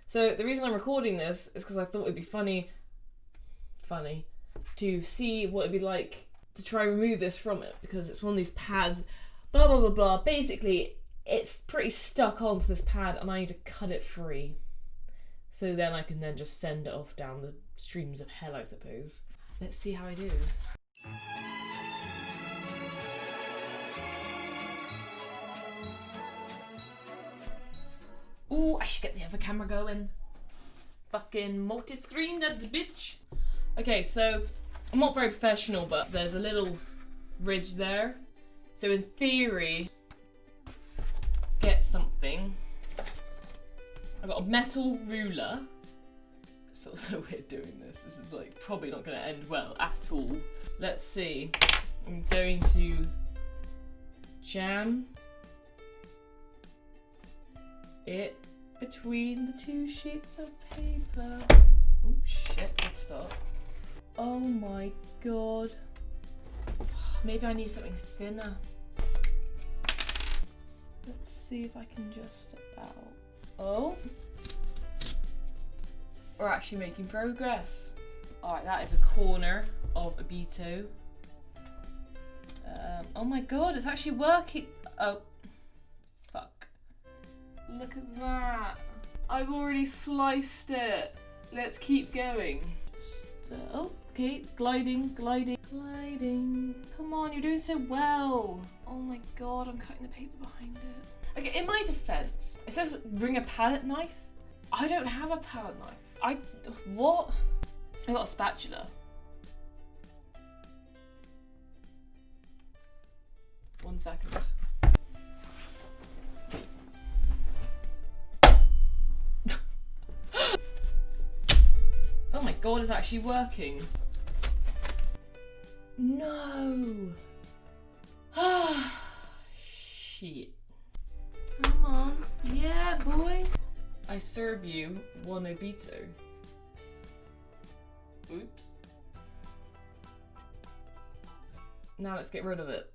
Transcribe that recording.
So the reason I'm recording this is because I thought it'd be funny to see what it'd be like to try and remove this from it, because it's one of these pads, blah blah blah blah. Basically, it's pretty stuck onto this pad and I need to cut it free. So then I can then just send it off down the streams of hell, I suppose. Let's see how I do. Ooh, I should get the other camera going. Fucking multi-screen, that's a bitch. Okay, so I'm not very professional, but there's a little ridge there. So in theory, get something. I've got a metal ruler. It feels so weird doing this. This is like probably not going to end well at all. Let's see. I'm going to jam it between the two sheets of paper. Oh shit, let's start. Oh my god. Maybe I need something thinner. Let's see if I can just about... Oh. We're actually making progress. Alright, that is a corner of a Beto. Oh my god, it's actually working. Oh. Fuck. Look at that. I've already sliced it. Let's keep going. Oh, okay. Gliding. Come on, you're doing so well. Oh my god, I'm cutting the paper behind it. Okay, in my defense, it says bring a palette knife. I don't have a palette knife. What? I got a spatula. 1 second. Oh my god, it's actually working. No. Shit. Come on. Yeah, boy. I serve you one obito. Oops. Now let's get rid of it.